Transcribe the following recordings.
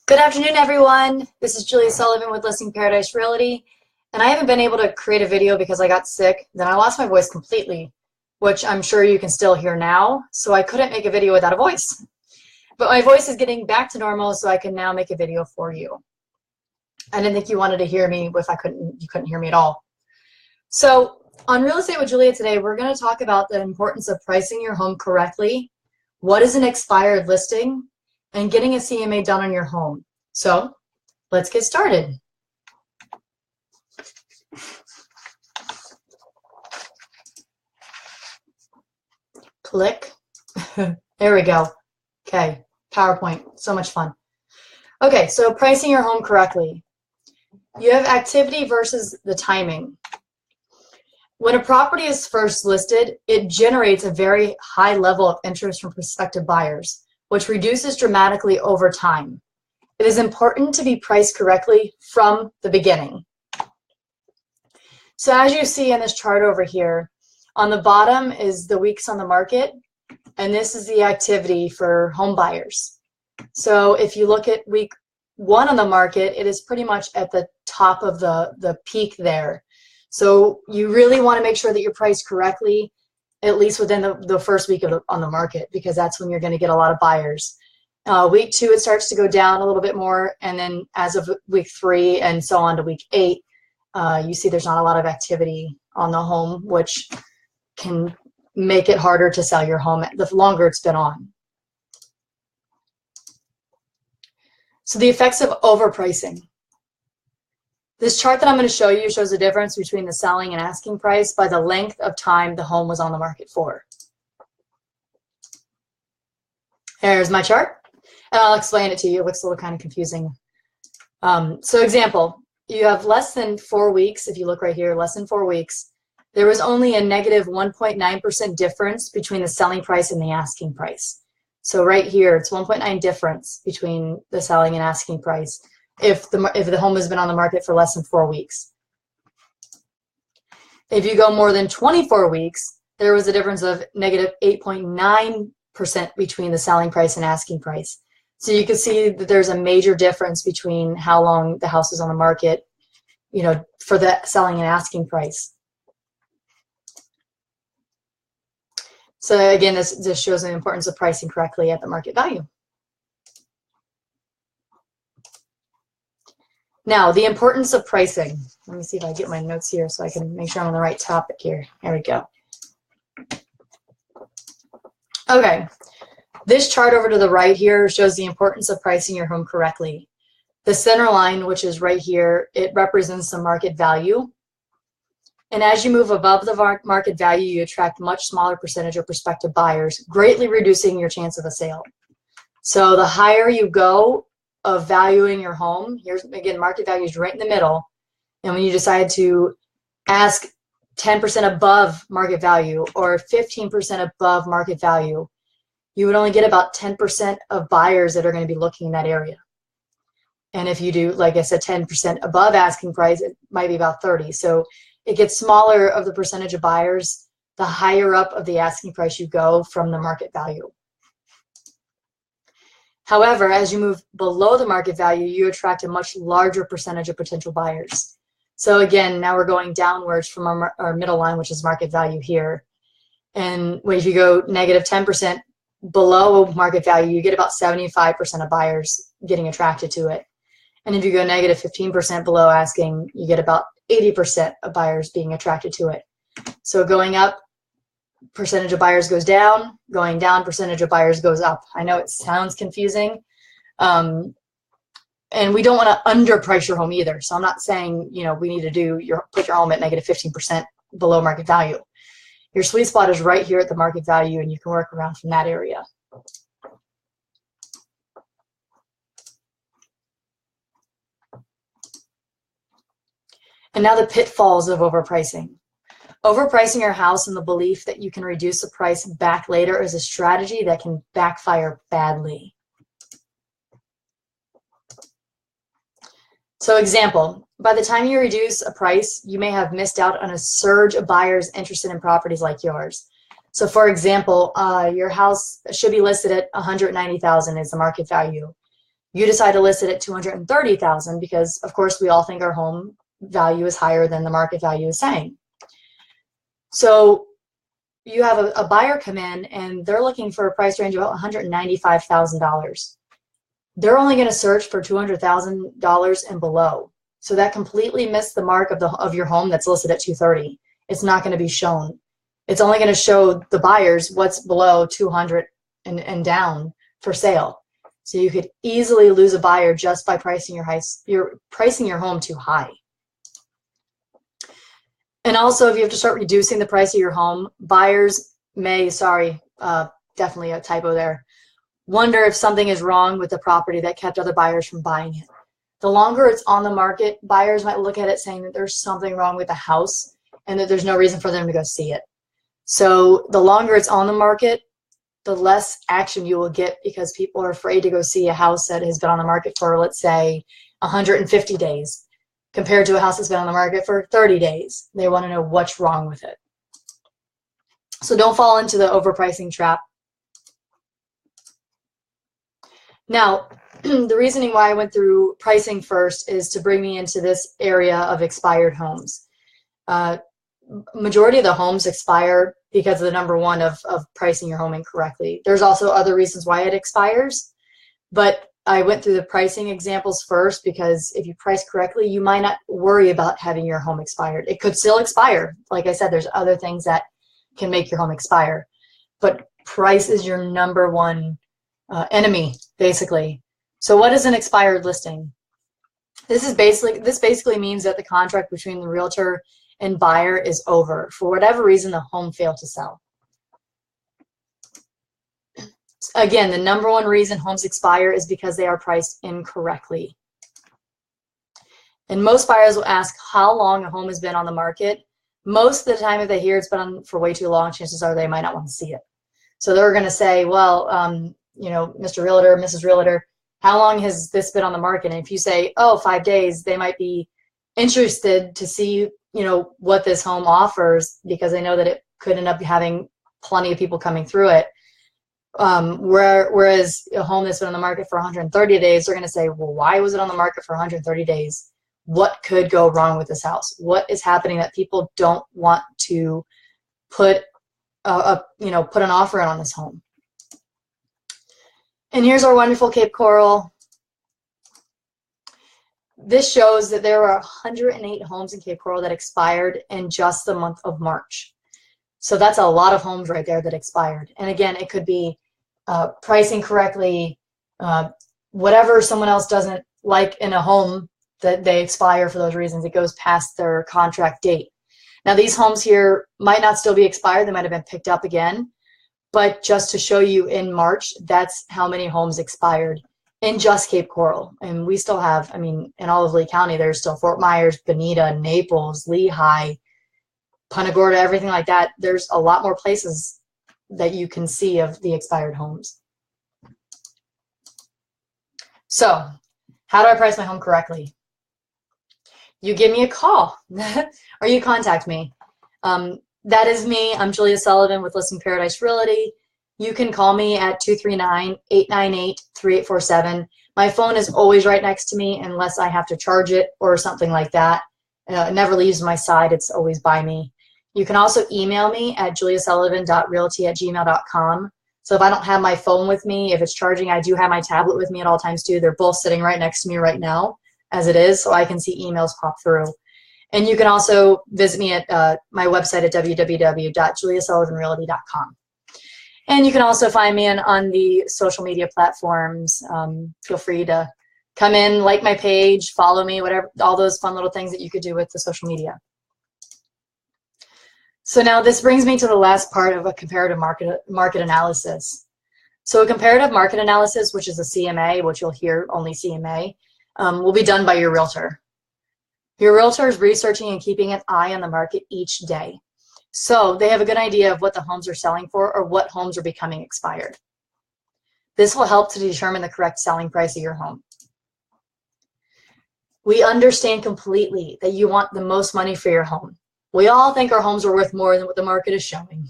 Good afternoon, everyone. This is Julia Sullivan with Listing Paradise Realty, and I haven't been able to create a video because I got sick. Then I lost my voice completely, which I'm sure you can still hear now, so I couldn't make a video without a voice. But my voice is getting back to normal, so I can now make a video for you. I didn't think you wanted to hear me if you couldn't hear me at all. So on Real Estate with Julia today, we're going to talk about the importance of pricing your home correctly, what is an expired listing, and getting a CMA done on your home. So let's get started. Click. There we go. Okay, PowerPoint, so much fun. Okay, so pricing your home correctly. You have activity versus the timing. When a property is first listed, it generates a very high level of interest from prospective buyers, which reduces dramatically over time. It is important to be priced correctly from the beginning. So as you see in this chart over here, on the bottom is the weeks on the market, and this is the activity for home buyers. So if you look at week 1 on the market, it is pretty much at the top of the peak there. So you really want to make sure that you're priced correctly, at least within the first week on the market, because that's when you're going to get a lot of buyers. Week 2, it starts to go down a little bit more, and then as of week 3 and so on to week 8, you see there's not a lot of activity on the home, which can make it harder to sell your home the longer it's been on. So the effects of overpricing. This chart that I'm going to show you shows the difference between the selling and asking price by the length of time the home was on the market for. Here's my chart, and I'll explain it to you. It looks a little kind of confusing. So example, you have less than 4 weeks. If you look right here, less than 4 weeks, there was only a negative 1.9% difference between the selling price and the asking price. So right here, it's 1.9 difference between the selling and asking price if the home has been on the market for less than 4 weeks. If you go more than 24 weeks, there was a difference of negative 8.9% between the selling price and asking price. So you can see that there's a major difference between how long the house is on the market, you know, for the selling and asking price. So again, this shows the importance of pricing correctly at the market value. Now, the importance of pricing. Let me see if I get my notes here so I can make sure I'm on the right topic here. There we go. Okay, this chart over to the right here shows the importance of pricing your home correctly. The center line, which is right here, it represents the market value. And as you move above the market value, you attract much smaller percentage of prospective buyers, greatly reducing your chance of a sale. So the higher you go of valuing your home, here's again, market value is right in the middle. And when you decide to ask 10% above market value or 15% above market value, you would only get about 10% of buyers that are going to be looking in that area. And if you do, like I said, 10% above asking price, it might be about 30. So it gets smaller of the percentage of buyers the higher up of the asking price you go from the market value. However, as you move below the market value, you attract a much larger percentage of potential buyers. So again, now we're going downwards from our middle line, which is market value here. And if you go negative 10% below market value, you get about 75% of buyers getting attracted to it. And if you go negative 15% below asking, you get about 80% of buyers being attracted to it. So going up, percentage of buyers goes down, going down, percentage of buyers goes up. I know it sounds confusing. And we don't want to underprice your home either. So I'm not saying, you know, we need to put your home at negative 15% below market value. Your sweet spot is right here at the market value, and you can work around from that area. And now the pitfalls of overpricing. Overpricing your house in the belief that you can reduce the price back later is a strategy that can backfire badly. So example, by the time you reduce a price, you may have missed out on a surge of buyers interested in properties like yours. So for example, your house should be listed at $190,000 is the market value. You decide to list it at $230,000 because, of course, we all think our home value is higher than the market value is saying. So you have a buyer come in and they're looking for a price range of $195,000. They're only going to search for $200,000 and below. So that completely missed the mark of your home that's listed at $230,000. It's not going to be shown. It's only going to show the buyers what's below $200,000 and down for sale. So you could easily lose a buyer just by pricing your home too high. And also, if you have to start reducing the price of your home, buyers may, definitely a typo there, wonder if something is wrong with the property that kept other buyers from buying it. The longer it's on the market, buyers might look at it saying that there's something wrong with the house and that there's no reason for them to go see it. So the longer it's on the market, the less action you will get because people are afraid to go see a house that has been on the market for, let's say, 150 days compared to a house that's been on the market for 30 days. They want to know what's wrong with it. So don't fall into the overpricing trap. Now, the reasoning why I went through pricing first is to bring me into this area of expired homes. Majority of the homes expire because of the number one of pricing your home incorrectly. There's also other reasons why it expires, but I went through the pricing examples first because if you price correctly, you might not worry about having your home expired. It could still expire. Like I said, there's other things that can make your home expire, but price is your number one enemy, basically. So what is an expired listing? This basically means that the contract between the realtor and buyer is over. For whatever reason, the home failed to sell. Again, the number one reason homes expire is because they are priced incorrectly. And most buyers will ask how long a home has been on the market. Most of the time, if they hear it's been on for way too long, chances are they might not want to see it. So they're going to say, well, you know, Mr. Realtor, Mrs. Realtor, how long has this been on the market? And if you say, oh, 5 days, they might be interested to see, you know, what this home offers because they know that it could end up having plenty of people coming through it. Whereas a home that's been on the market for 130 days, they're going to say, well, why was it on the market for 130 days? What could go wrong with this house? What is happening that people don't want to put an offer in on this home? And here's our wonderful Cape Coral. This shows that there were 108 homes in Cape Coral that expired in just the month of March. So that's a lot of homes right there that expired. And again, it could be pricing correctly, whatever someone else doesn't like in a home that they expire for those reasons. It goes past their contract date. Now these homes here might not still be expired. They might have been picked up again. But just to show you in March, that's how many homes expired in just Cape Coral. And we still have, I mean, in all of Lee County, there's still Fort Myers, Bonita, Naples, Lehigh, Punta Gorda, everything like that. There's a lot more places that you can see of the expired homes. So how do I price my home correctly? You give me a call or you contact me. That is me. I'm Julia Sullivan with Listing Paradise Realty. You can call me at 239-898-3847. My phone is always right next to me unless I have to charge it or something like that. It never leaves my side. It's always by me. You can also email me at juliasullivan.realty@gmail.com. So if I don't have my phone with me, if it's charging, I do have my tablet with me at all times too. They're both sitting right next to me right now as it is, so I can see emails pop through. And you can also visit me at my website at www.juliasullivanrealty.com. And you can also find me on the social media platforms. Feel free to come in, like my page, follow me, whatever, all those fun little things that you could do with the social media. So now this brings me to the last part of a comparative market analysis. So a comparative market analysis, which is a CMA, which you'll hear only CMA, will be done by your realtor. Your realtor is researching and keeping an eye on the market each day. So they have a good idea of what the homes are selling for or what homes are becoming expired. This will help to determine the correct selling price of your home. We understand completely that you want the most money for your home. We all think our homes are worth more than what the market is showing.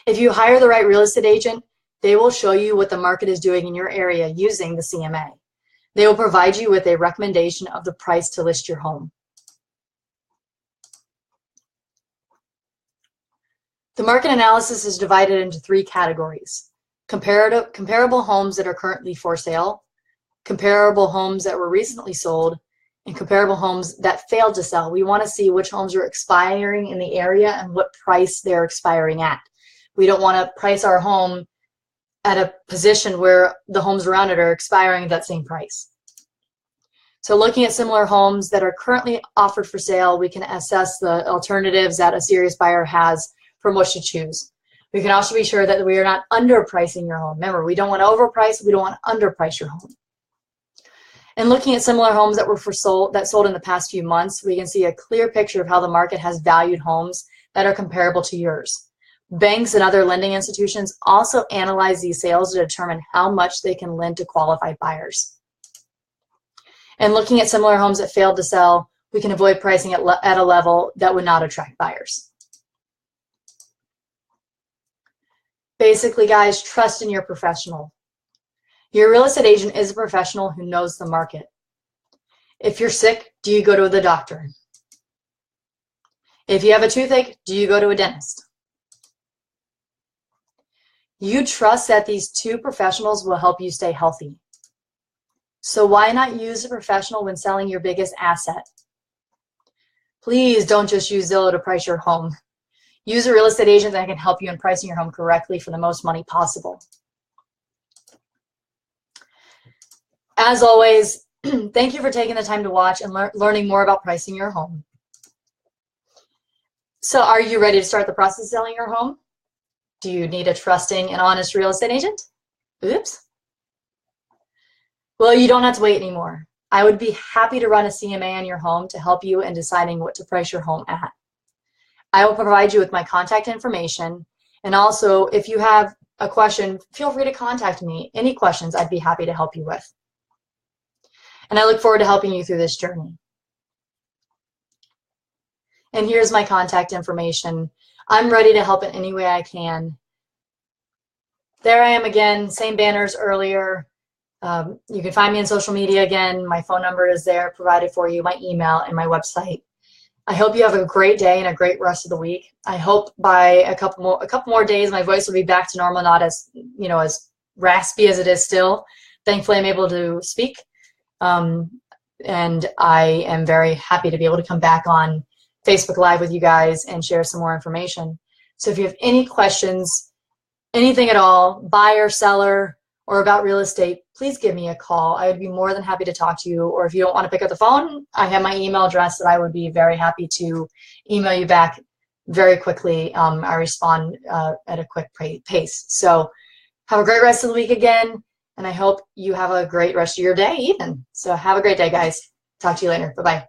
If you hire the right real estate agent, They will show you what the market is doing in your area using the CMA. They will provide you with a recommendation of the price to list your home. The market analysis is divided into 3 categories: comparable homes that are currently for sale, comparable homes that were recently sold, and comparable homes that failed to sell. We want to see which homes are expiring in the area and what price they're expiring at. We don't want to price our home at a position where the homes around it are expiring at that same price. So looking at similar homes that are currently offered for sale, we can assess the alternatives that a serious buyer has from which to choose. We can also be sure that we are not underpricing your home. Remember, we don't want to overprice, we don't want to underprice your home. And looking at similar homes that sold in the past few months, we can see a clear picture of how the market has valued homes that are comparable to yours. Banks and other lending institutions also analyze these sales to determine how much they can lend to qualified buyers. And looking at similar homes that failed to sell, we can avoid pricing at a level that would not attract buyers. Basically, guys, trust in your professional. Your real estate agent is a professional who knows the market. If you're sick, do you go to the doctor? If you have a toothache, do you go to a dentist? You trust that these 2 professionals will help you stay healthy. So why not use a professional when selling your biggest asset? Please don't just use Zillow to price your home. Use a real estate agent that can help you in pricing your home correctly for the most money possible. As always, thank you for taking the time to watch and learning more about pricing your home. So are you ready to start the process of selling your home? Do you need a trusting and honest real estate agent? Oops. Well, you don't have to wait anymore. I would be happy to run a CMA on your home to help you in deciding what to price your home at. I will provide you with my contact information, and also if you have a question, feel free to contact me. Any questions, I'd be happy to help you with. And I look forward to helping you through this journey. And here's my contact information. I'm ready to help in any way I can. There I am again, same banners earlier. You can find me on social media again. My phone number is there provided for you, my email, and my website. I hope you have a great day and a great rest of the week. I hope by a couple more days my voice will be back to normal, not as as raspy as it is still. Thankfully, I'm able to speak, and I am very happy to be able to come back on Facebook Live with you guys and share some more information. So if you have any questions, anything at all, buyer, seller, or about real estate, please give me a call. I would be more than happy to talk to you. Or if you don't want to pick up the phone, I have my email address that I would be very happy to email you back very quickly. I respond at a quick pace. So have a great rest of the week again, and I hope you have a great rest of your day even. So have a great day, guys. Talk to you later. Bye-bye.